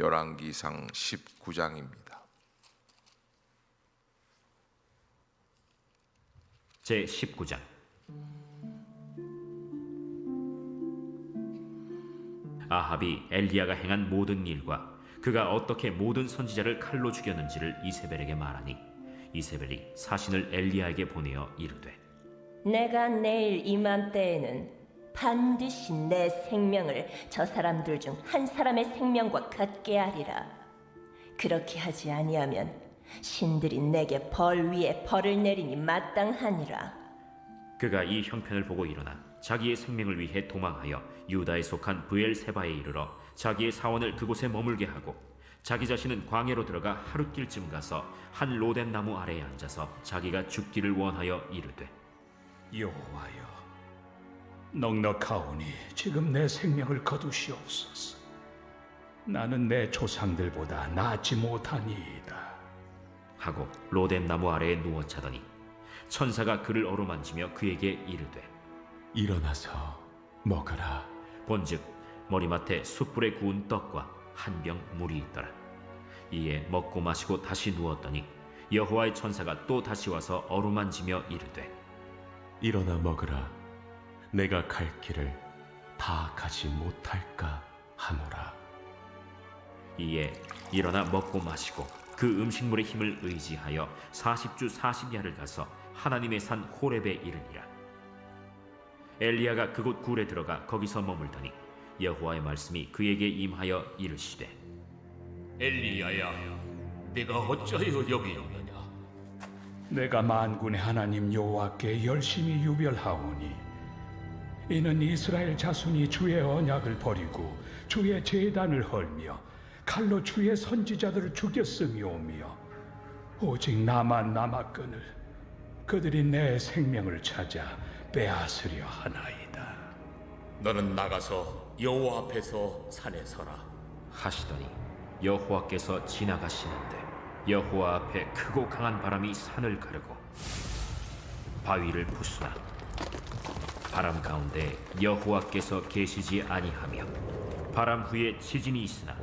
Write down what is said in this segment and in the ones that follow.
열왕기상 19장입니다. 제 19장. 아합이 엘리야가 행한 모든 일과 그가 어떻게 모든 선지자를 칼로 죽였는지를 이세벨에게 말하니 이세벨이 사신을 엘리야에게 보내어 이르되 내가 내일 이맘때에는 반드시 내 생명을 저 사람들 중 한 사람의 생명과 같게 하리라. 그렇게 하지 아니하면 신들이 내게 벌 위에 벌을 내리니 마땅하니라. 그가 이 형편을 보고 일어나 자기의 생명을 위해 도망하여 유다에 속한 브엘세바에 이르러 자기의 사원을 그곳에 머물게 하고 자기 자신은 광야로 들어가 하룻길쯤 가서 한 로뎀 나무 아래에 앉아서 자기가 죽기를 원하여 이르되 여호와여, 넉넉하오니 지금 내 생명을 거두시옵소서. 나는 내 조상들보다 낫지 못하니이다 하고 로뎀 나무 아래에 누워 자더니 천사가 그를 어루만지며 그에게 이르되 일어나서 먹으라. 본즉 머리맡에 숯불에 구운 떡과 한 병 물이 있더라. 이에 먹고 마시고 다시 누웠더니 여호와의 천사가 또 다시 와서 어루만지며 이르되 일어나 먹으라. 내가 갈 길을 다 가지 못할까 하노라. 이에 일어나 먹고 마시고 그 음식물의 힘을 의지하여 40주 40야를 가서 하나님의 산 호렙에 이르니라. 엘리야가 그곳 굴에 들어가 거기서 머물더니 여호와의 말씀이 그에게 임하여 이르시되 엘리야야, 네가 어찌하여 여기 있느냐? 내가 만군의 하나님 여호와께 열심히 유별하오니 이는 이스라엘 자손이 주의 언약을 버리고 주의 제단을 헐며 칼로 주의 선지자들을 죽였음이오며 오직 나만 남았거늘 그들이 내 생명을 찾아 빼앗으려 하나이다. 너는 나가서 여호와 앞에서 산에 서라. 하시더니 여호와께서 지나가시는데 여호와 앞에 크고 강한 바람이 산을 가르고 바위를 부수나 바람 가운데 여호와께서 계시지 아니하며 바람 후에 지진이 있으나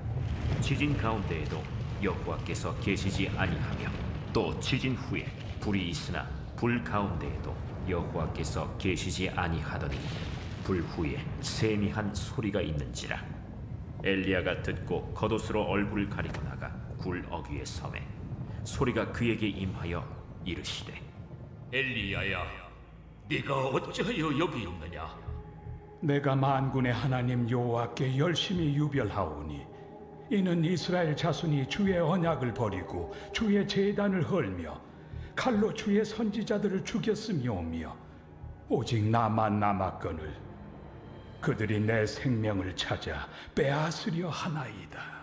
지진 가운데에도 여호와께서 계시지 아니하며 또 지진 후에 불이 있으나 불 가운데에도 여호와께서 계시지 아니하더니 불 후에 세미한 소리가 있는지라. 엘리야가 듣고 겉옷으로 얼굴을 가리고 나가 굴 어귀에 섬에 소리가 그에게 임하여 이르시되 엘리야야, 네가 어찌하여 여기 있느냐? 내가 만군의 하나님 여호와께 열심히 유별하오니 이는 이스라엘 자손이 주의 언약을 버리고 주의 제단을 헐며 칼로 주의 선지자들을 죽였음이오며 오직 나만 남았거늘 그들이 내 생명을 찾아 빼앗으려 하나이다.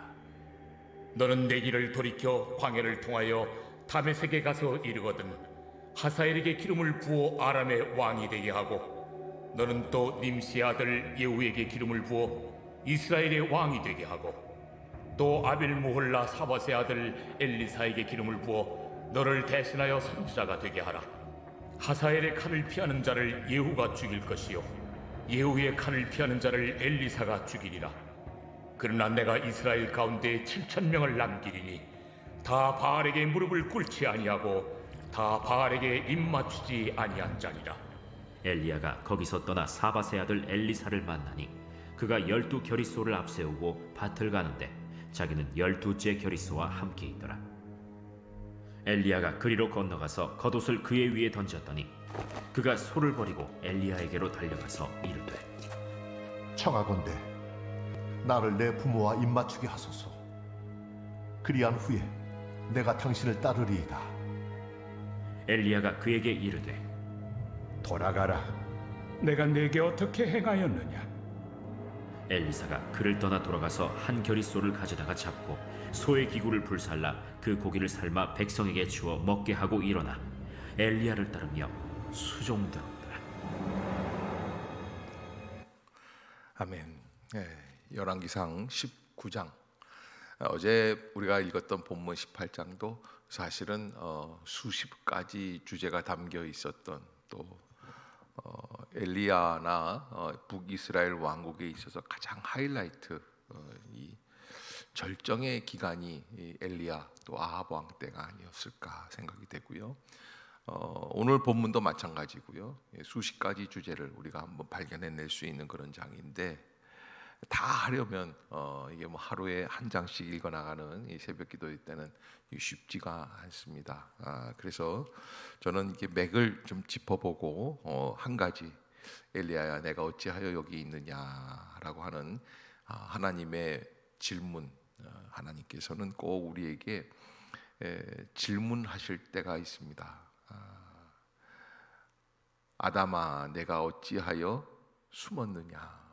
너는 내 길을 돌이켜 광야를 통하여 다메섹에 가서 이르거든 하사엘에게 기름을 부어 아람의 왕이 되게 하고 너는 또 님시의 아들 예후에게 기름을 부어 이스라엘의 왕이 되게 하고 또 아빌무홀라 사밧의 아들 엘리사에게 기름을 부어 너를 대신하여 선지자가 되게 하라. 하사엘의 칼을 피하는 자를 예후가 죽일 것이요 예후의 칼을 피하는 자를 엘리사가 죽이리라. 그러나 내가 이스라엘 가운데 7,000명을 남기리니 다 바알에게 무릎을 꿇지 아니하고 다 바알에게 입맞추지 아니한 자니라. 엘리야가 거기서 떠나 사밧의 아들 엘리사를 만나니 그가 12 겨리소를 앞세우고 밭을 가는데 자기는 12째 겨리소와 함께 있더라. 엘리야가 그리로 건너가서 겉옷을 그의 위에 던졌더니 그가 소를 버리고 엘리야에게로 달려가서 이르되 청하건대 나를 내 부모와 입맞추게 하소서. 그리한 후에 내가 당신을 따르리이다. 엘리야가 그에게 이르되 돌아가라. 내가 네게 어떻게 행하였느냐? 엘리사가 그를 떠나 돌아가서 한 겨리소를 가져다가 잡고 소의 기구를 불살라 그 고기를 삶아 백성에게 주어 먹게 하고 일어나 엘리야를 따르며 수종되었더라. 아멘. 열왕기상 19장. 어제 우리가 읽었던 본문 18장도 사실은 수십 가지 주제가 담겨 있었던 또 엘리야나 북이스라엘 왕국에 있어서 가장 하이라이트 이 절정의 기간이 이 엘리야 또 아합 왕 때가 아니었을까 생각이 되고요. 오늘 본문도 마찬가지고요. 수십 가지 주제를 우리가 한번 발견해낼 수 있는 그런 장인데 다 하려면 이게 뭐 하루에 한 장씩 읽어 나가는 이 새벽 기도일 때는 쉽지가 않습니다. 그래서 저는 이게 맥을 좀 짚어보고 한 가지 엘리야야 내가 어찌하여 여기 있느냐라고 하는 하나님의 질문, 하나님께서는 꼭 우리에게 질문하실 때가 있습니다. 아담아 내가 어찌하여 숨었느냐,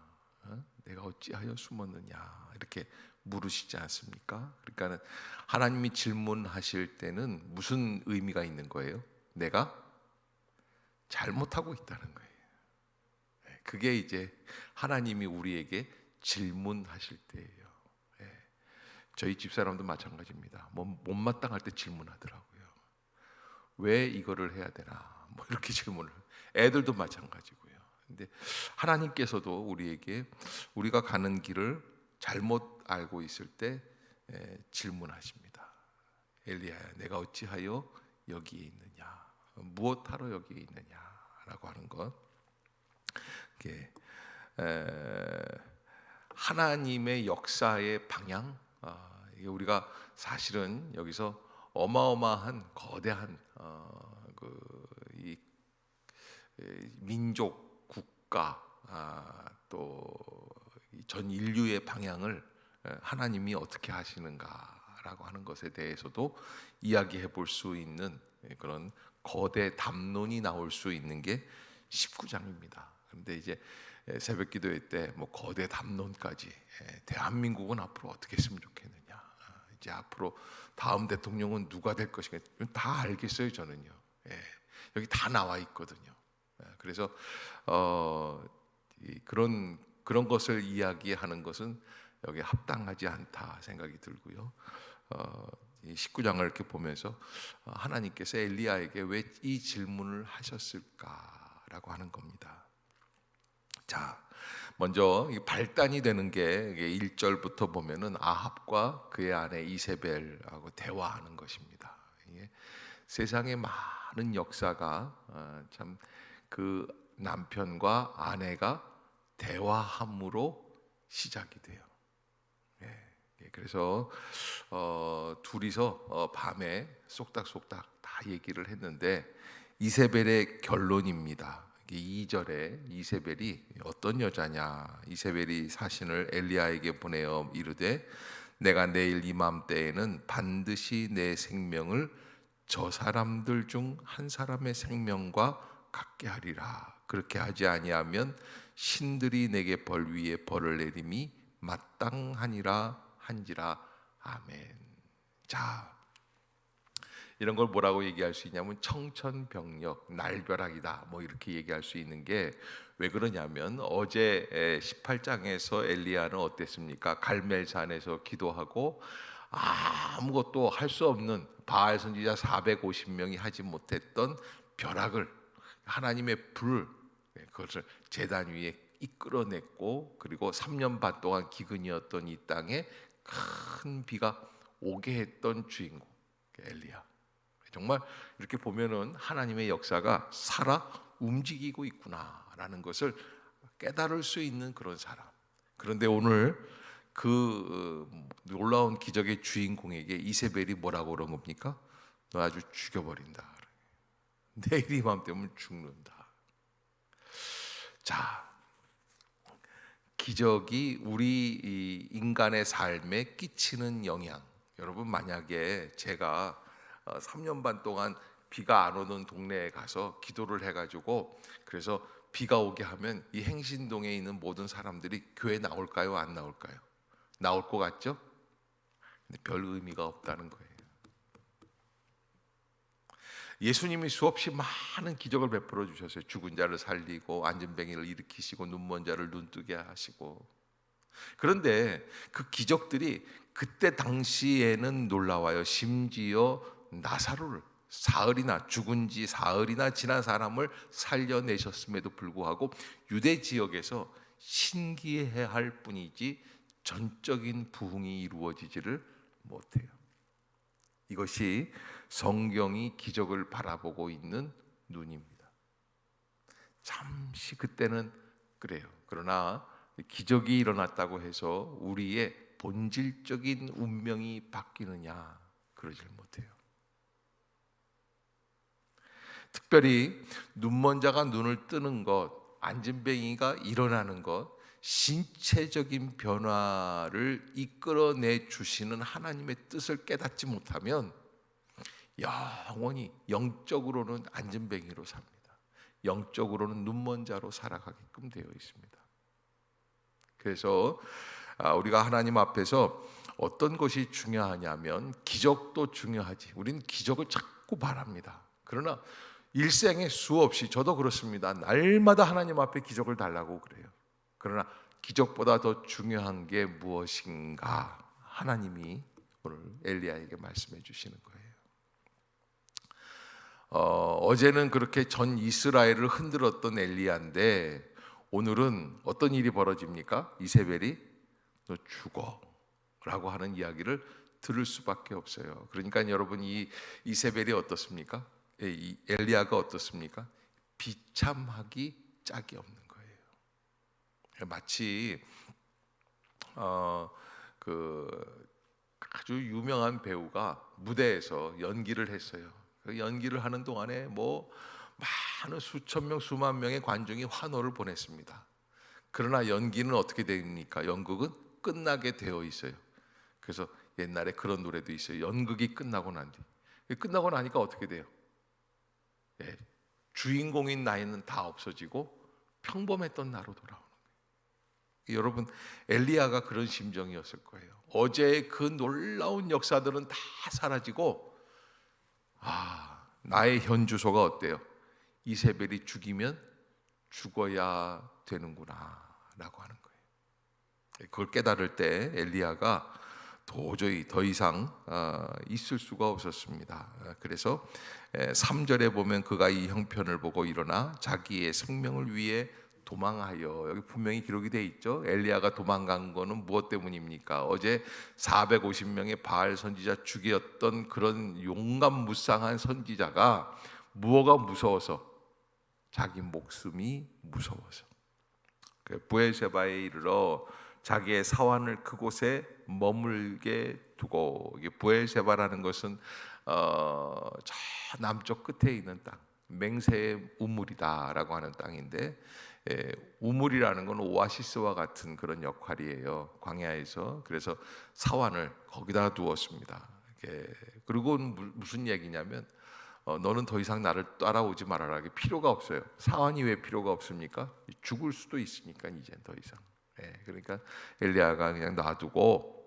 내가 어찌하여 숨었느냐 이렇게 물으시지 않습니까? 그러니까는 하나님이 질문하실 때는 무슨 의미가 있는 거예요? 내가 잘못하고 있다는 거예요. 그게 이제 하나님이 우리에게 질문하실 때예요. 저희 집사람도 마찬가지입니다. 뭐 못마땅할 때 질문하더라고요. 왜 이거를 해야 되나? 뭐 이렇게 질문을. 애들도 마찬가지고요. 근데 하나님께서도 우리에게 우리가 가는 길을 잘못 알고 있을 때 질문하십니다. 엘리야야 내가 어찌하여 여기에 있느냐? 무엇하러 여기에 있느냐라고 하는 것. 이게 하나님의 역사의 방향, 이게 우리가 사실은 여기서 어마어마한 거대한 이 민족, 국가, 또 전 인류의 방향을 하나님이 어떻게 하시는가라고 하는 것에 대해서도 이야기해 볼 수 있는 그런 거대 담론이 나올 수 있는 게 19장입니다. 그런데 이제 새벽 기도회 때 뭐 거대 담론까지 대한민국은 앞으로 어떻게 했으면 좋겠느냐, 이제 앞으로 다음 대통령은 누가 될 것인가 다 알겠어요. 저는요. 여기 다 나와 있거든요. 그래서 그런 것을 이야기하는 것은 여기에 합당하지 않다 생각이 들고요. 이 19장을 이렇게 보면서 하나님께서 엘리야에게 왜 이 질문을 하셨을까라고 하는 겁니다. 자, 먼저 발단이 되는 게 1절부터 보면은 아합과 그의 아내 이세벨하고 대화하는 것입니다. 이게 세상의 많은 역사가 참 그 남편과 아내가 대화함으로 시작이 돼요. 그래서 둘이서 밤에 쏙닥쏙닥 다 얘기를 했는데 이세벨의 결론입니다. 2절에 이세벨이 어떤 여자냐, 이세벨이 사신을 엘리야에게 보내어 이르되 내가 내일 이맘때에는 반드시 내 생명을 저 사람들 중 한 사람의 생명과 같게 하리라. 그렇게 하지 아니하면 신들이 내게 벌 위에 벌을 내림이 마땅하니라 한지라. 아멘. 자, 이런 걸 뭐라고 얘기할 수 있냐면 청천벽력, 날벼락이다, 뭐 이렇게 얘기할 수 있는 게 왜 그러냐면 어제 18장에서 엘리야는 어땠습니까? 갈멜산에서 기도하고 아무것도 할 수 없는 바알 선지자 450명이 하지 못했던 벼락을 하나님의 불, 그것을 제단 위에 이끌어냈고, 그리고 3년 반 동안 기근이었던 이 땅에 큰 비가 오게 했던 주인공 엘리야. 정말 이렇게 보면은 하나님의 역사가 살아 움직이고 있구나라는 것을 깨달을 수 있는 그런 사람. 그런데 오늘 그 놀라운 기적의 주인공에게 이세벨이 뭐라고 그런 겁니까? 너 아주 죽여버린다. 내일 이맘때면 죽는다. 자, 기적이 우리 인간의 삶에 끼치는 영향. 여러분, 만약에 제가 3년 반 동안 비가 안 오는 동네에 가서 기도를 해가지고 그래서 비가 오게 하면 이 행신동에 있는 모든 사람들이 교회 나올까요? 안 나올까요? 나올 것 같죠? 근데 별 의미가 없다는 거예요. 예수님이 수없이 많은 기적을 베풀어 주셨어요. 죽은 자를 살리고 안전뱅이를 일으키시고 눈먼 자를 눈뜨게 하시고. 그런데 그 기적들이 그때 당시에는 놀라워요. 심지어 나사로를 사흘이나 죽은 지 사흘이나 지난 사람을 살려내셨음에도 불구하고 유대 지역에서 신기해할 뿐이지 전적인 부흥이 이루어지지를 못해요. 이것이 성경이 기적을 바라보고 있는 눈입니다. 잠시 그때는 그래요. 그러나 기적이 일어났다고 해서 우리의 본질적인 운명이 바뀌느냐, 그러질 못해요. 특별히 눈먼 자가 눈을 뜨는 것, 안진뱅이가 일어나는 것, 신체적인 변화를 이끌어내 주시는 하나님의 뜻을 깨닫지 못하면 영원히 영적으로는 안진뱅이로 삽니다. 영적으로는 눈먼 자로 살아가게끔 되어 있습니다. 그래서 우리가 하나님 앞에서 어떤 것이 중요하냐면 기적도 중요하지. 우리는 기적을 자꾸 바랍니다. 그러나 일생에 수없이, 저도 그렇습니다. 날마다 하나님 앞에 기적을 달라고 그래요. 그러나 기적보다 더 중요한 게 무엇인가? 하나님이 오늘 엘리야에게 말씀해 주시는 거예요. 어제는 그렇게 전 이스라엘을 흔들었던 엘리야인데 오늘은 어떤 일이 벌어집니까? 이세벨이 너 죽어 라고 하는 이야기를 들을 수밖에 없어요. 그러니까 여러분, 이 이세벨이 어떻습니까? 이 엘리야가 어떻습니까? 비참하기 짝이 없는 거예요. 마치 아주 유명한 배우가 무대에서 연기를 했어요. 그 연기를 하는 동안에 많은 수천 명, 수만 명의 관중이 환호를 보냈습니다. 그러나 연기는 어떻게 됩니까? 연극은 끝나게 되어 있어요. 그래서 옛날에 그런 노래도 있어요. 연극이 끝나고 난 뒤. 끝나고 나니까 어떻게 돼요? 주인공인 나이는 다 없어지고 평범했던 나로 돌아오는 거예요. 여러분, 엘리야가 그런 심정이었을 거예요. 어제의 그 놀라운 역사들은 다 사라지고 나의 현 주소가 어때요? 이세벨이 죽이면 죽어야 되는구나 라고 하는 거예요. 그걸 깨달을 때 엘리야가 도저히 더 이상 있을 수가 없었습니다. 그래서 3절에 보면 그가 이 형편을 보고 일어나 자기의 생명을 위해 도망하여, 여기 분명히 기록이 돼 있죠. 엘리야가 도망간 거는 무엇 때문입니까? 어제 450명의 바알 선지자 죽였던 그런 용감무쌍한 선지자가 무엇가 무서워서? 자기 목숨이 무서워서 부엘세바에 이르러 자기의 사환을 그곳에 머물게 두고, 이게 부엘세바라는 것은 저 남쪽 끝에 있는 땅, 맹세의 우물이다라고 하는 땅인데, 우물이라는 건 오아시스와 같은 그런 역할이에요, 광야에서. 그래서 사환을 거기다 두었습니다. 그리고 무슨 얘기냐면 너는 더 이상 나를 따라오지 말아라. 이게 필요가 없어요. 사환이 왜 필요가 없습니까? 죽을 수도 있으니까 이젠 더 이상. 그러니까 엘리야가 그냥 놔두고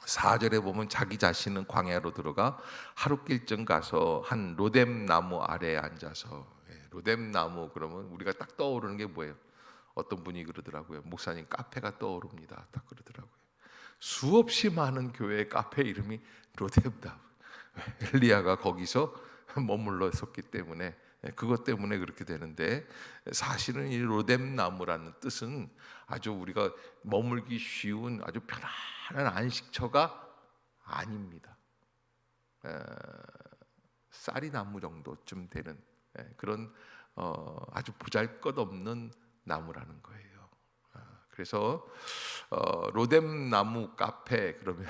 4절에 보면 자기 자신은 광야로 들어가 하룻길쯤 가서 한 로뎀 나무 아래에 앉아서, 로뎀 나무 그러면 우리가 딱 떠오르는 게 뭐예요? 어떤 분이 그러더라고요. 목사님, 카페가 떠오릅니다. 딱 그러더라고요. 수없이 많은 교회의 카페 이름이 로뎀 나무. 엘리야가 거기서 머물러 있었기 때문에, 그것 때문에 그렇게 되는데, 사실은 이 로뎀 나무라는 뜻은 아주 우리가 머물기 쉬운 아주 편안한 안식처가 아닙니다. 쌀이 나무 정도쯤 되는 그런 아주 보잘것없는 나무라는 거예요. 그래서 로뎀 나무 카페 그러면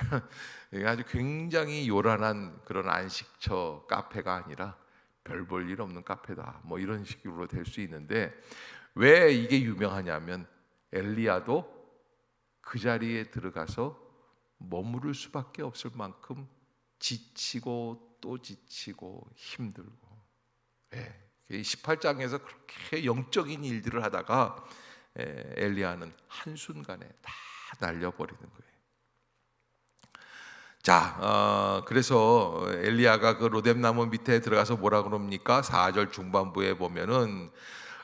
아주 굉장히 요란한 그런 안식처 카페가 아니라 별 볼 일 없는 카페다, 뭐 이런 식으로 될 수 있는데, 왜 이게 유명하냐면 엘리야도 그 자리에 들어가서 머무를 수밖에 없을 만큼 지치고 또 지치고 힘들고, 18장에서 그렇게 영적인 일들을 하다가 엘리야는 한순간에 다 날려버리는 거예요. 자, 그래서 엘리야가 그 로뎀 나무 밑에 들어가서 뭐라 그럽니까? 4절 중반부에 보면은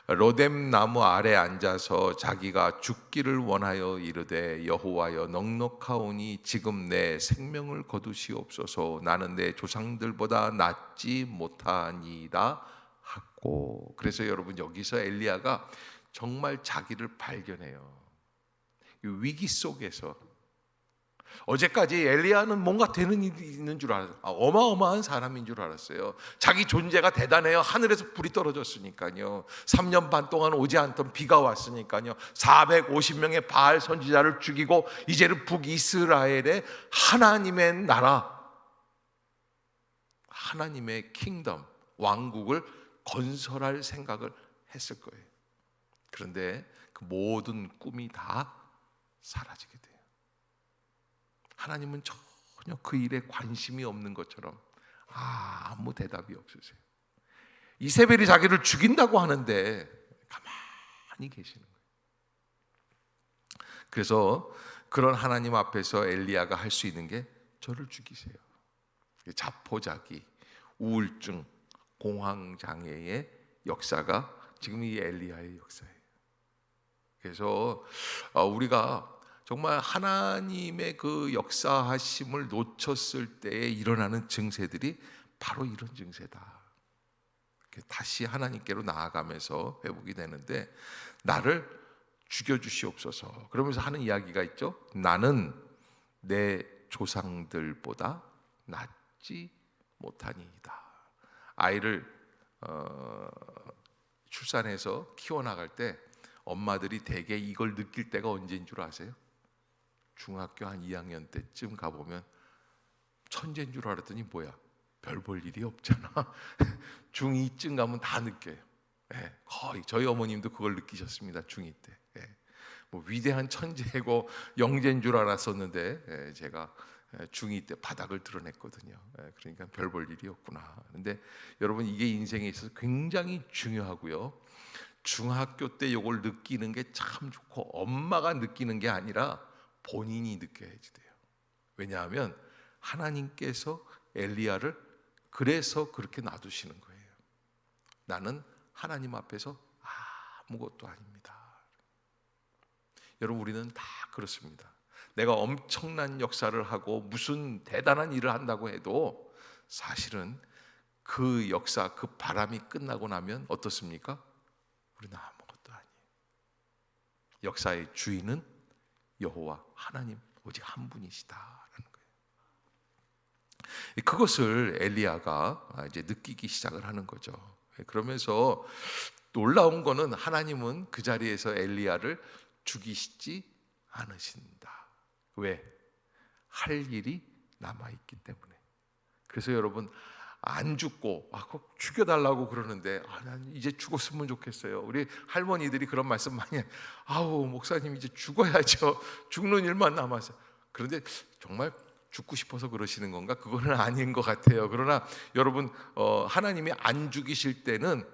로뎀 나무 아래 앉아서 자기가 죽기를 원하여 이르되 여호와여 넉넉하오니 지금 내 생명을 거두시옵소서. 나는 내 조상들보다 낫지 못하니이다 하고. 그래서 여러분, 여기서 엘리야가 정말 자기를 발견해요. 위기 속에서 어제까지 엘리야는 뭔가 되는 일이 있는 줄 알았어요. 어마어마한 사람인 줄 알았어요. 자기 존재가 대단해요. 하늘에서 불이 떨어졌으니까요. 3년 반 동안 오지 않던 비가 왔으니까요. 450명의 바알 선지자를 죽이고 이제는 북이스라엘의 하나님의 나라, 하나님의 킹덤, 왕국을 건설할 생각을 했을 거예요. 그런데 그 모든 꿈이 다 사라지게 돼요. 하나님은 전혀 그 일에 관심이 없는 것처럼 아무 대답이 없으세요. 이세벨이 자기를 죽인다고 하는데 가만히 계시는 거예요. 그래서 그런 하나님 앞에서 엘리야가 할 수 있는 게 저를 죽이세요. 자포자기, 우울증, 공황장애의 역사가 지금 이 엘리야의 역사예요. 그래서 우리가 정말 하나님의 그 역사하심을 놓쳤을 때에 일어나는 증세들이 바로 이런 증세다. 다시 하나님께로 나아가면서 회복이 되는데, 나를 죽여주시옵소서 그러면서 하는 이야기가 있죠. 나는 내 조상들보다 낫지 못하니이다. 아이를 출산해서 키워나갈 때 엄마들이 대개 이걸 느낄 때가 언제인 줄 아세요? 중학교 한 2학년 때쯤 가보면 천재인 줄 알았더니 뭐야, 별 볼 일이 없잖아. 중2쯤 가면 다 느껴요. 거의 저희 어머님도 그걸 느끼셨습니다. 중2 때. 뭐 위대한 천재고 영재인 줄 알았었는데 제가 중2 때 바닥을 드러냈거든요. 그러니까 별 볼 일이 없구나. 그런데 여러분, 이게 인생에 있어서 굉장히 중요하고요. 중학교 때 이걸 느끼는 게 참 좋고, 엄마가 느끼는 게 아니라 본인이 느껴야지 돼요. 왜냐하면 하나님께서 엘리야를 그래서 그렇게 놔두시는 거예요. 나는 하나님 앞에서 아무것도 아닙니다. 여러분, 우리는 다 그렇습니다. 내가 엄청난 역사를 하고 무슨 대단한 일을 한다고 해도 사실은 그 역사, 그 바람이 끝나고 나면 어떻습니까? 우리는 아무것도 아니에요. 역사의 주인은 여호와 하나님 오직 한 분이시다라는 거예요. 그것을 엘리야가 이제 느끼기 시작을 하는 거죠. 그러면서 놀라운 거는 하나님은 그 자리에서 엘리야를 죽이시지 않으신다. 왜? 할 일이 남아있기 때문에. 그래서 여러분, 안 죽고 꼭 죽여달라고 그러는데 난 이제 죽었으면 좋겠어요. 우리 할머니들이 그런 말씀 많이 해요. 아우, 목사님 이제 죽어야죠. 죽는 일만 남았어요. 그런데 정말 죽고 싶어서 그러시는 건가? 그거는 아닌 것 같아요. 그러나 여러분, 하나님이 안 죽이실 때는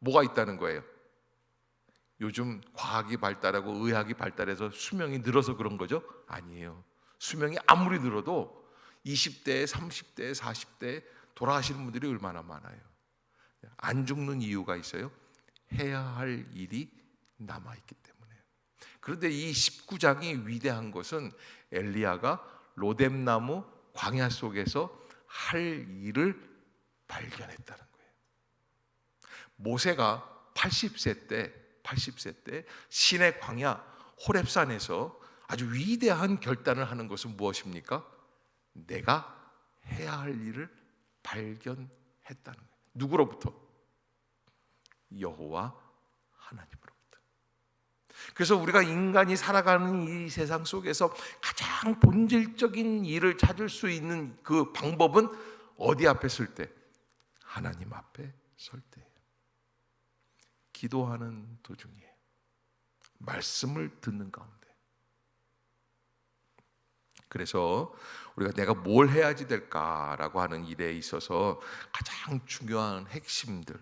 뭐가 있다는 거예요? 요즘 과학이 발달하고 의학이 발달해서 수명이 늘어서 그런 거죠? 아니에요. 수명이 아무리 늘어도 20대, 30대, 40대 돌아가시는 분들이 얼마나 많아요. 안 죽는 이유가 있어요. 해야 할 일이 남아있기 때문에. 그런데 이 19장이 위대한 것은 엘리야가 로뎀나무 광야 속에서 할 일을 발견했다는 거예요. 모세가 80세 때 신의 광야 호렙산에서 아주 위대한 결단을 하는 것은 무엇입니까? 내가 해야 할 일을 발견했다는 거예요. 누구로부터? 여호와 하나님으로부터. 그래서 우리가 인간이 살아가는 이 세상 속에서 가장 본질적인 일을 찾을 수 있는 그 방법은 어디 앞에 설 때? 하나님 앞에 설 때예요. 기도하는 도중에, 말씀을 듣는 가운데. 그래서 우리가 내가 뭘 해야지 될까라고 하는 일에 있어서 가장 중요한 핵심들,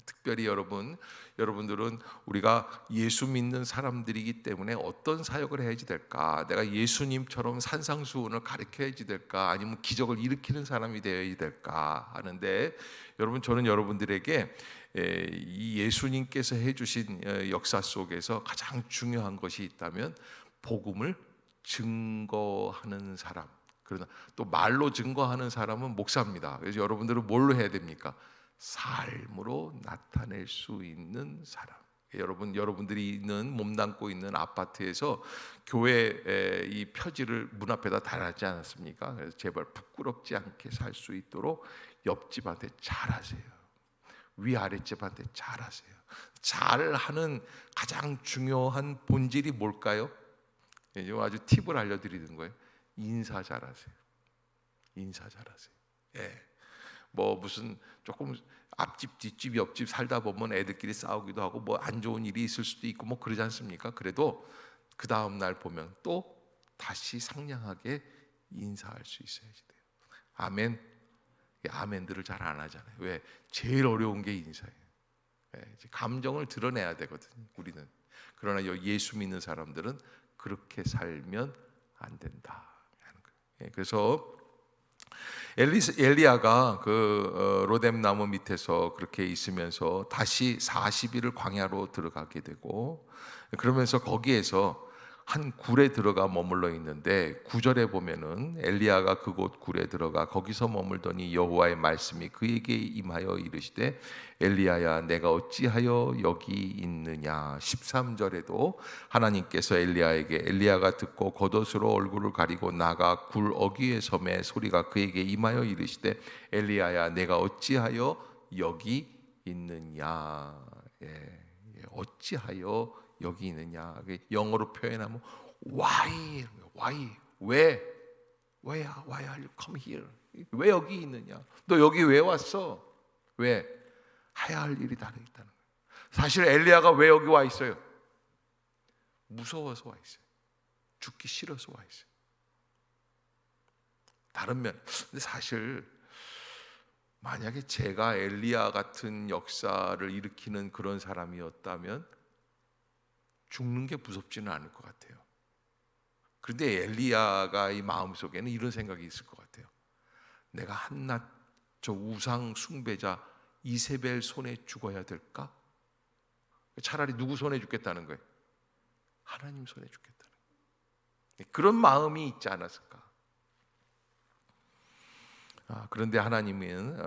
특별히 여러분들은 우리가 예수 믿는 사람들이기 때문에 어떤 사역을 해야지 될까? 내가 예수님처럼 산상수훈을 가르쳐야지 될까? 아니면 기적을 일으키는 사람이 되어야지 될까? 하는데, 여러분, 저는 여러분들에게 이 예수님께서 해주신 역사 속에서 가장 중요한 것이 있다면 복음을 증거하는 사람, 그러나 또 말로 증거하는 사람은 목사입니다. 그래서 여러분들은 뭘로 해야 됩니까? 삶으로 나타낼 수 있는 사람. 여러분들이 있는 몸담고 있는 아파트에서 교회 이 표지를 문 앞에다 달았지 않았습니까? 그래서 제발 부끄럽지 않게 살 수 있도록 옆집한테 잘하세요. 위아랫집한테 잘하세요. 잘하는 가장 중요한 본질이 뭘까요? 아주 팁을 알려드리는 거예요. 인사 잘하세요. 인사 잘하세요. 예. 뭐 무슨 조금 앞집 뒷집 옆집 살다 보면 애들끼리 싸우기도 하고 뭐 안 좋은 일이 있을 수도 있고 뭐 그러지 않습니까? 그래도 그 다음 날 보면 또 다시 상냥하게 인사할 수 있어야지 돼요. 아멘. 아멘들을 잘 안 하잖아요. 왜? 제일 어려운 게 인사예요. 감정을 드러내야 되거든요, 우리는. 그러나 예수 믿는 사람들은 그렇게 살면 안 된다 하는 거예요. 그래서 엘리야가 그 로뎀 나무 밑에서 그렇게 있으면서 다시 40일을 광야로 들어가게 되고, 그러면서 거기에서 한 굴에 들어가 머물러 있는데 9절에 보면은 엘리야가 그곳 굴에 들어가 거기서 머물더니 여호와의 말씀이 그에게 임하여 이르시되 엘리야야 내가 어찌하여 여기 있느냐. 13절에도 하나님께서 엘리야에게 엘리야가 듣고 겉옷으로 얼굴을 가리고 나가 굴 어귀에 섬에 소리가 그에게 임하여 이르시되 엘리야야 내가 어찌하여 여기 있느냐. 어찌하여 여기 있느냐. 영어로 표현하면 why 왜 why are you come here? 왜 여기 있느냐? 너 여기 왜 왔어? 왜? 해야 할 일이 다르 있다는 거예요. 사실 엘리야가 왜 여기 와 있어요? 무서워서 와 있어요. 죽기 싫어서 와 있어요. 다른 면, 근데 사실 만약에 제가 엘리야 같은 역사를 일으키는 그런 사람이었다면 죽는 게 무섭지는 않을 것 같아요. 그런데 엘리야가 이 마음속에는 이런 생각이 있을 것 같아요. 내가 한낱 저 우상 숭배자 이세벨 손에 죽어야 될까? 차라리 누구 손에 죽겠다는 거예요? 하나님 손에 죽겠다는 거예요. 그런 마음이 있지 않았을까? 그런데 하나님은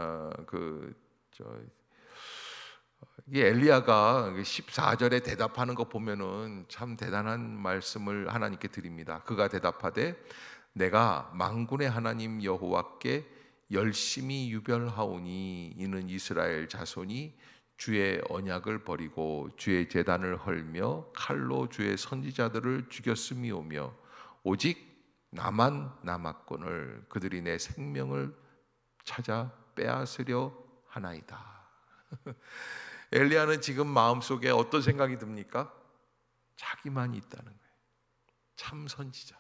이 엘리야가 14절에 대답하는 거 보면은 참 대단한 말씀을 하나님께 드립니다. 그가 대답하되 내가 만군의 하나님 여호와께 열심히 유별하오니 이는 이스라엘 자손이 주의 언약을 버리고 주의 제단을 헐며 칼로 주의 선지자들을 죽였음이오며 오직 나만 남았거늘 그들이 내 생명을 찾아 빼앗으려 하나이다. 엘리야는 지금 마음속에 어떤 생각이 듭니까? 자기만 있다는 거예요. 참 선지자.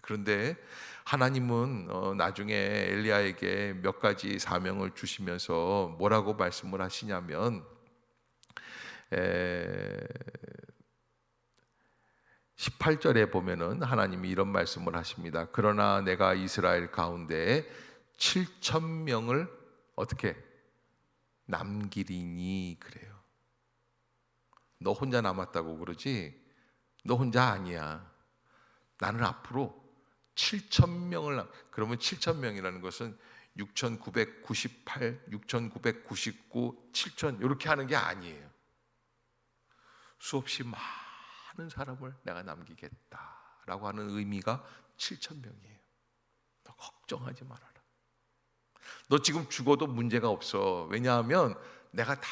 그런데 하나님은 나중에 엘리야에게 몇 가지 사명을 주시면서 뭐라고 말씀을 하시냐면 18절에 보면은 하나님이 이런 말씀을 하십니다. 그러나 내가 이스라엘 가운데 7,000명을 어떻게 남기리니 그래요. 너 혼자 남았다고 그러지? 너 혼자 아니야. 나는 앞으로 7,000명을 그러면 7,000명이라는 것은 6,998, 6,999, 7,000 이렇게 하는 게 아니에요. 수없이 많은 사람을 내가 남기겠다라고 하는 의미가 7,000명이에요. 너 걱정하지 말아라. 너 지금 죽어도 문제가 없어. 왜냐하면 내가 다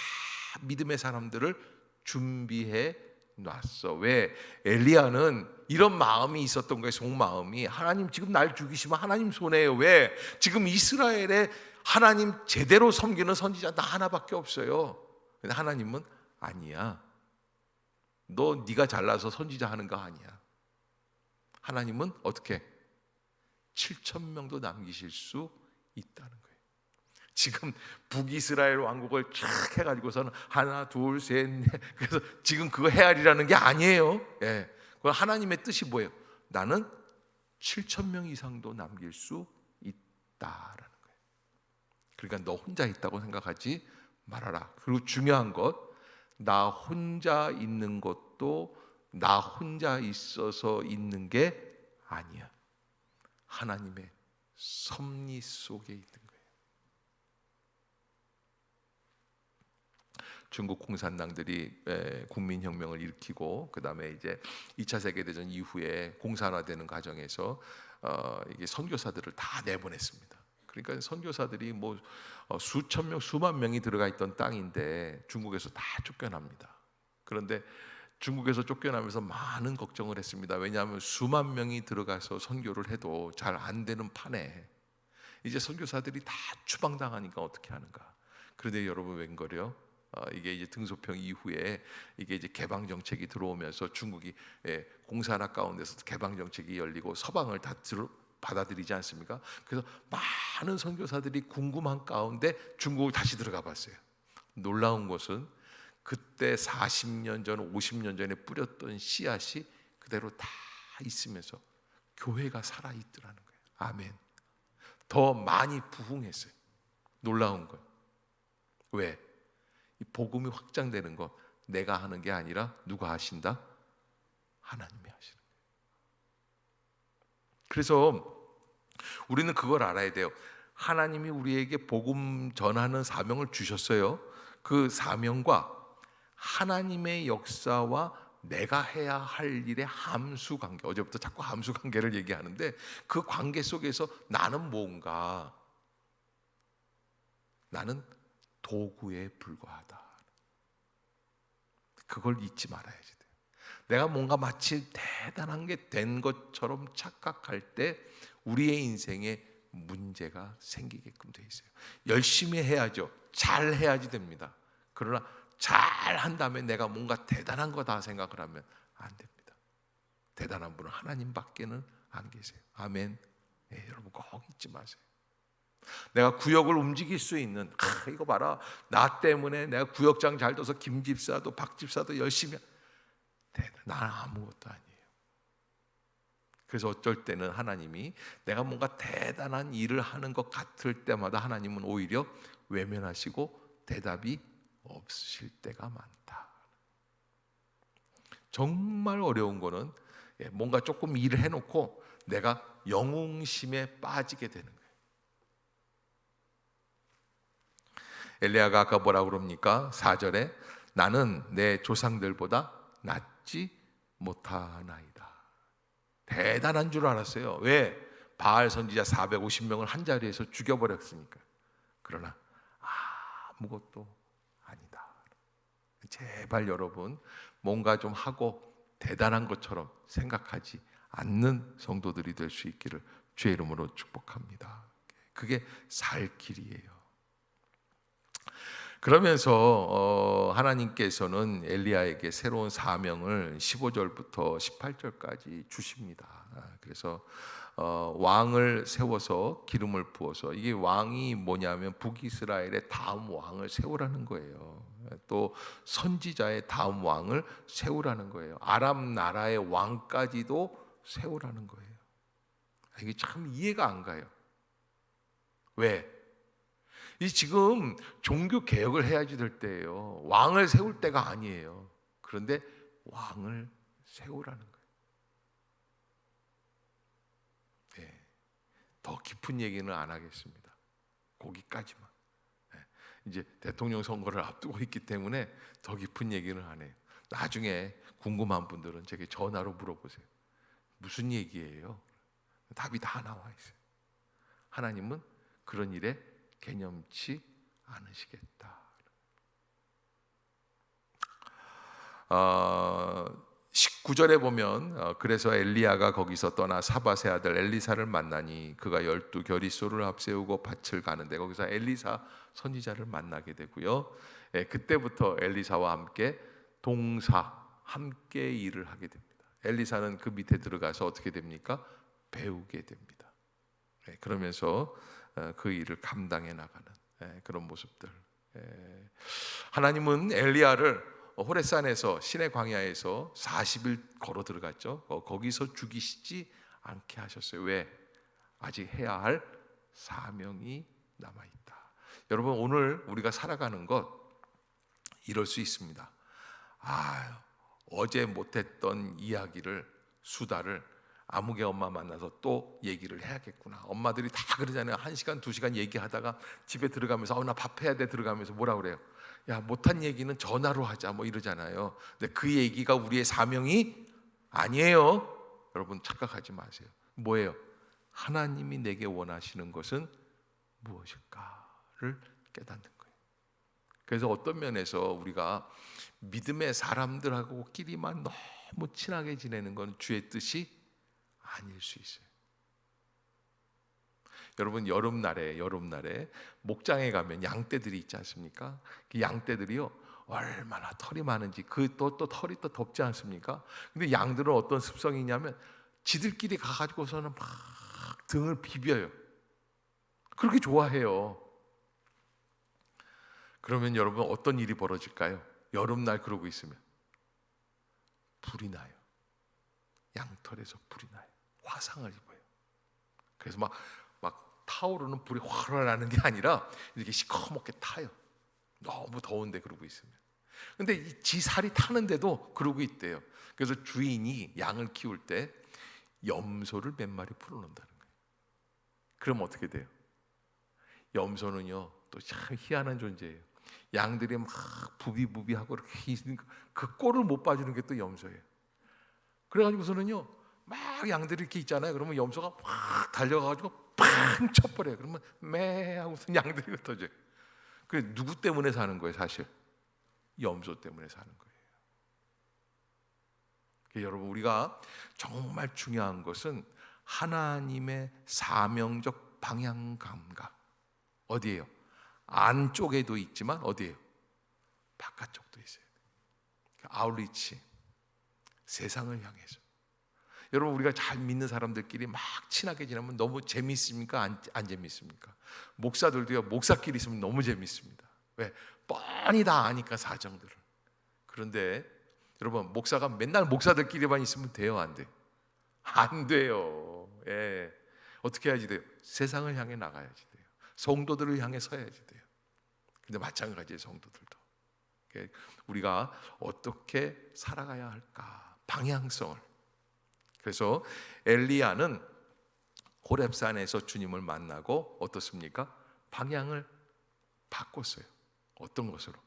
믿음의 사람들을 준비해 놨어. 왜? 엘리야는 이런 마음이 있었던 거예요. 속마음이. 하나님 지금 날 죽이시면 하나님 손해예요. 왜? 지금 이스라엘에 하나님 제대로 섬기는 선지자 나 하나밖에 없어요. 근데 하나님은 아니야. 너 네가 잘나서 선지자 하는 거 아니야. 하나님은 어떻게 7,000명도 남기실 수 있다는 거예요. 지금 북이스라엘 왕국을 쫙 해가지고서는 하나 둘 셋 넷 그래서 지금 그거 헤아리라는 게 아니에요. 그건 하나님의 뜻이 뭐예요? 나는 7,000명 이상도 남길 수 있다라는 거예요. 그러니까 너 혼자 있다고 생각하지 말아라. 그리고 중요한 것, 나 혼자 있는 것도 나 혼자 있어서 있는 게 아니야. 하나님의 섭리 속에 있는 거예요. 중국 공산당들이 국민혁명을 일으키고 그다음에 이제 2차 세계대전 이후에 공산화되는 과정에서 이게 선교사들을 다 내보냈습니다. 그러니까 선교사들이 뭐 수천 명, 수만 명이 들어가 있던 땅인데 중국에서 다 쫓겨납니다. 그런데 중국에서 쫓겨나면서 많은 걱정을 했습니다. 왜냐하면 수만 명이 들어가서 선교를 해도 잘 안 되는 판에 이제 선교사들이 다 추방당하니까 어떻게 하는가. 그런데 여러분 웬걸요? 이게 이제 등소평 이후에 이게 이제 개방 정책이 들어오면서 중국이 공산화 가운데서 개방 정책이 열리고 서방을 다 받아들이지 않습니까? 그래서 많은 선교사들이 궁금한 가운데 중국을 다시 들어가 봤어요. 놀라운 것은 그때 40년 전, 50년 전에 뿌렸던 씨앗이 그대로 다 있으면서 교회가 살아 있더라는 거예요. 아멘. 더 많이 부흥했어요. 놀라운 거. 왜? 이 복음이 확장되는 거 내가 하는 게 아니라 누가 하신다? 하나님이 하시는 거예요. 그래서 우리는 그걸 알아야 돼요. 하나님이 우리에게 복음 전하는 사명을 주셨어요. 그 사명과 하나님의 역사와 내가 해야 할 일의 함수 관계, 어제부터 자꾸 함수 관계를 얘기하는데 그 관계 속에서 나는 뭔가, 나는 도구에 불과하다. 그걸 잊지 말아야지 돼요. 내가 뭔가 마치 대단한 게 된 것처럼 착각할 때 우리의 인생에 문제가 생기게끔 돼 있어요. 열심히 해야죠. 잘 해야지 됩니다. 그러나 잘 한다음에 내가 뭔가 대단한 거다 생각을 하면 안 됩니다. 대단한 분은 하나님밖에는 안 계세요. 아멘. 네, 여러분 꼭 잊지 마세요. 내가 구역을 움직일 수 있는, 이거 봐라, 나 때문에 내가 구역장 잘 둬서 김 집사도 박 집사도 열심히, 나는 아무것도 아니에요. 그래서 어쩔 때는 하나님이 내가 뭔가 대단한 일을 하는 것 같을 때마다 하나님은 오히려 외면하시고 대답이 없으실 때가 많다. 정말 어려운 거는 뭔가 조금 일을 해놓고 내가 영웅심에 빠지게 되는 거예요. 엘리야가 아까 뭐라고 그럽니까? 4절에 나는 내 조상들보다 낫지 못하나이다. 대단한 줄 알았어요. 왜? 바알 선지자 450명을 한 자리에서 죽여버렸으니까. 그러나 아무것도 아니다. 제발 여러분 뭔가 좀 하고 대단한 것처럼 생각하지 않는 성도들이 될 수 있기를 주의 이름으로 축복합니다. 그게 살 길이에요. 그러면서 하나님께서는 엘리야에게 새로운 사명을 15절부터 18절까지 주십니다. 그래서 왕을 세워서 기름을 부어서, 이게 왕이 뭐냐면 북이스라엘의 다음 왕을 세우라는 거예요. 또 선지자의 다음 왕을 세우라는 거예요. 아람 나라의 왕까지도 세우라는 거예요. 이게 참 이해가 안 가요. 왜? 이 지금 종교 개혁을 해야지 될 때예요. 왕을 세울 때가 아니에요. 그런데 왕을 세우라는 거예요. 네. 더 깊은 얘기는 안 하겠습니다. 거기까지만. 네. 이제 대통령 선거를 앞두고 있기 때문에 더 깊은 얘기는 안 해요. 나중에 궁금한 분들은 제게 전화로 물어보세요. 무슨 얘기예요? 답이 다 나와 있어요. 하나님은 그런 일에 개념치 않으시겠다. 19절에 보면 그래서 엘리야가 거기서 떠나 사밧의 아들 엘리사를 만나니 그가 12겨리소를 앞세우고 밭을 가는데, 거기서 엘리사 선지자를 만나게 되고요. 그때부터 엘리사와 함께 동사 함께 일을 하게 됩니다. 엘리사는 그 밑에 들어가서 어떻게 됩니까? 배우게 됩니다. 그러면서 그 일을 감당해 나가는 그런 모습들. 하나님은 엘리야를 호레산에서, 신의 광야에서 40일 걸어 들어갔죠. 거기서 죽이시지 않게 하셨어요. 왜? 아직 해야 할 사명이 남아있다. 여러분, 오늘 우리가 살아가는 것 이럴 수 있습니다. 어제 못했던 이야기를, 수다를 아무개 엄마 만나서 또 얘기를 해야겠구나. 엄마들이 다 그러잖아요. 1시간 2시간 얘기하다가 집에 들어가면서 나 밥 해야 돼 들어가면서 뭐라 그래요? 야, 못한 얘기는 전화로 하자 뭐 이러잖아요. 근데 그 얘기가 우리의 사명이 아니에요. 여러분 착각하지 마세요. 뭐예요? 하나님이 내게 원하시는 것은 무엇일까를 깨닫는 거예요. 그래서 어떤 면에서 우리가 믿음의 사람들하고 끼리만 너무 친하게 지내는 건 주의 뜻이 아닐 수 있어요. 여러분 여름날에 목장에 가면 양떼들이 있지 않습니까? 그 양떼들이요 얼마나 털이 많은지 또 털이 또 덥지 않습니까? 근데 양들은 어떤 습성이 있냐면 지들끼리 가가지고서는 막 등을 비벼요. 그렇게 좋아해요. 그러면 여러분 어떤 일이 벌어질까요? 여름날 그러고 있으면 불이 나요. 양털에서 불이 나요. 화상을 입어요. 그래서 막 타오르는 불이 활활 나는 게 아니라 이렇게 시커멓게 타요. 너무 더운데 그러고 있으면. 근데 이 지 살이 타는데도 그러고 있대요. 그래서 주인이 양을 키울 때 염소를 몇 마리 풀어놓는다는 거예요. 그럼 어떻게 돼요? 염소는요 또 참 희한한 존재예요. 양들이 막 부비부비하고 이렇게 있으니까 그 꼴을 못 봐주는 게 또 염소예요. 그래가지고서는요 막 양들이 이렇게 있잖아요. 그러면 염소가 막 달려가가지고 팡 쳐버려요. 그러면 매 하고서 양들이 흩어져요. 그 누구 때문에 사는 거예요? 사실 염소 때문에 사는 거예요. 여러분 우리가 정말 중요한 것은 하나님의 사명적 방향 감각. 어디예요? 안쪽에도 있지만 어디예요? 바깥쪽도 있어요. 아웃리치, 세상을 향해서. 여러분 우리가 잘 믿는 사람들끼리 막 친하게 지내면 너무 재미있습니까? 안 재미있습니까? 목사들도요 목사끼리 있으면 너무 재미있습니다. 왜? 뻔히 다 아니까 사정들을. 그런데 여러분 목사가 맨날 목사들끼리만 있으면 돼요? 안 돼요? 안 돼요. 예. 어떻게 해야지 돼요? 세상을 향해 나가야지 돼요. 성도들을 향해 서야지 돼요. 근데 마찬가지예요. 성도들도. 우리가 어떻게 살아가야 할까? 방향성을. 그래서 엘리야는 호렙산에서 주님을 만나고 어떻습니까? 방향을 바꿨어요. 어떤 것으로?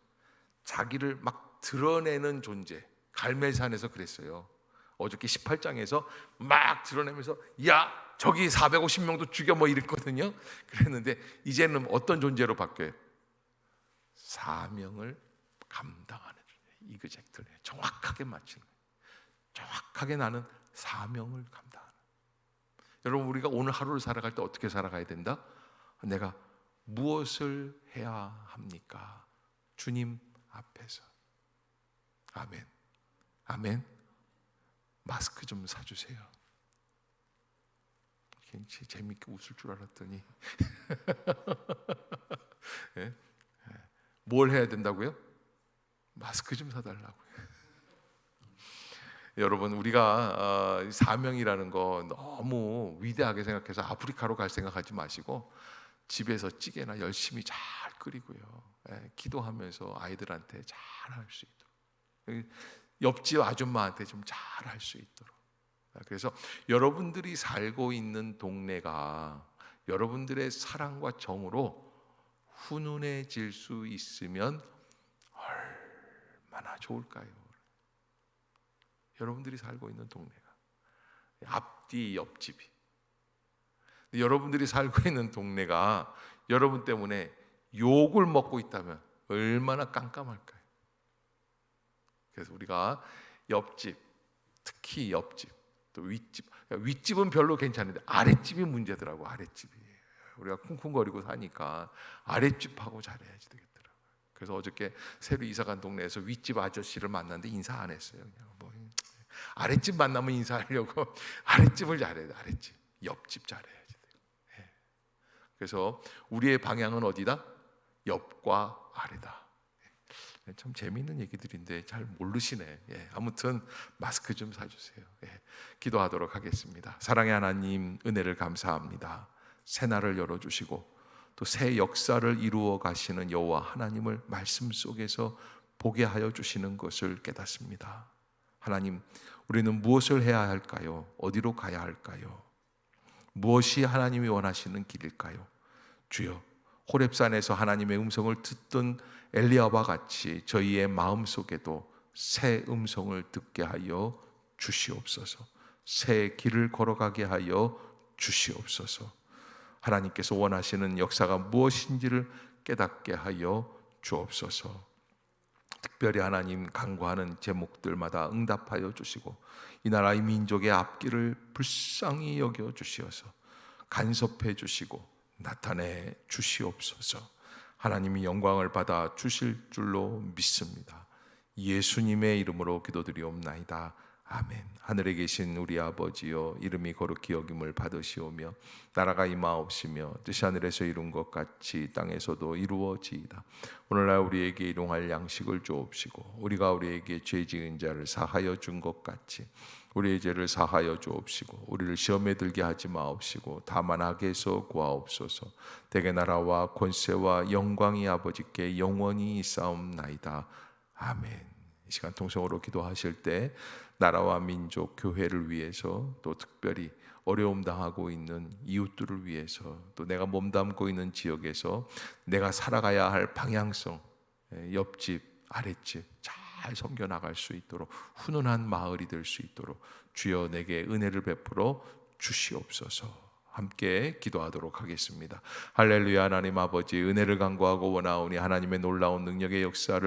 자기를 막 드러내는 존재. 갈멜산에서 그랬어요. 어저께 18장에서 막 드러내면서 야 저기 450명도 죽여 뭐 이랬거든요. 그랬는데 이제는 어떤 존재로 바뀌어요? 사명을 감당하는 존재. 이그젝트를 정확하게 맞추는 거예요. 정확하게 나는 사명을 감당하는. 여러분 우리가 오늘 하루를 살아갈 때 어떻게 살아가야 된다? 내가 무엇을 해야 합니까? 주님 앞에서. 아멘. 아멘. 마스크 좀 사주세요. 괜히 재밌게 웃을 줄 알았더니 네? 뭘 해야 된다고요? 마스크 좀 사달라고요. 여러분 우리가 사명이라는 거 너무 위대하게 생각해서 아프리카로 갈 생각하지 마시고 집에서 찌개나 열심히 잘 끓이고요. 기도하면서 아이들한테 잘 할 수 있도록, 옆집 아줌마한테 좀 잘 할 수 있도록. 그래서 여러분들이 살고 있는 동네가 여러분들의 사랑과 정으로 훈훈해질 수 있으면 얼마나 좋을까요? 여러분들이 살고 있는 동네가 앞뒤 옆집이, 여러분들이 살고 있는 동네가 여러분 때문에 욕을 먹고 있다면 얼마나 깜깜할까요? 그래서 우리가 옆집, 특히 옆집, 또 윗집은 별로 괜찮은데 아랫집이 문제더라고. 아랫집이 우리가 쿵쿵거리고 사니까 아랫집하고 잘해야지 되겠더라고요. 그래서 어저께 새로 이사간 동네에서 윗집 아저씨를 만났는데 인사 안 했어요. 그냥 뭐 아랫집 만나면 인사하려고 아랫집을 잘해야 돼. 아랫집, 옆집 잘해야지 돼요. 그래서 우리의 방향은 어디다? 옆과 아래다. 참 재미있는 얘기들인데 잘 모르시네. 아무튼 마스크 좀 사주세요. 기도하도록 하겠습니다. 사랑의 하나님, 은혜를 감사합니다. 새날을 열어주시고 또 새 역사를 이루어 가시는 여호와 하나님을 말씀 속에서 보게 하여 주시는 것을 깨닫습니다. 하나님, 우리는 무엇을 해야 할까요? 어디로 가야 할까요? 무엇이 하나님이 원하시는 길일까요? 주여, 호렙산에서 하나님의 음성을 듣던 엘리야와 같이 저희의 마음속에도 새 음성을 듣게 하여 주시옵소서. 새 길을 걸어가게 하여 주시옵소서. 하나님께서 원하시는 역사가 무엇인지를 깨닫게 하여 주옵소서. 특별히 하나님 간구하는 제목들마다 응답하여 주시고 이 나라의 민족의 앞길을 불쌍히 여겨 주시어서 간섭해 주시고 나타내 주시옵소서. 하나님이 영광을 받아 주실 줄로 믿습니다. 예수님의 이름으로 기도드리옵나이다. 아멘. 하늘에 계신 우리 아버지여, 이름이 거룩히 여김을 받으시오며 나라가 임하옵시며 뜻이 하늘에서 이룬 것 같이 땅에서도 이루어지이다. 오늘날 우리에게 일용할 양식을 주옵시고 우리가 우리에게 죄 지은 자를 사하여 준 것 같이 우리의 죄를 사하여 주옵시고 우리를 시험에 들게 하지 마옵시고 다만 악에서 구하옵소서. 대개 나라와 권세와 영광이 아버지께 영원히 있사옵나이다. 아멘. 이 시간 통성으로 기도하실 때 나라와 민족, 교회를 위해서 또 특별히 어려움 당하고 있는 이웃들을 위해서 또 내가 몸담고 있는 지역에서 내가 살아가야 할 방향성, 옆집, 아랫집 잘 섬겨나갈 수 있도록 훈훈한 마을이 될 수 있도록 주여 내게 은혜를 베풀어 주시옵소서. 함께 기도하도록 하겠습니다. 할렐루야. 하나님 아버지, 은혜를 간구하고 원하오니 하나님의 놀라운 능력의 역사를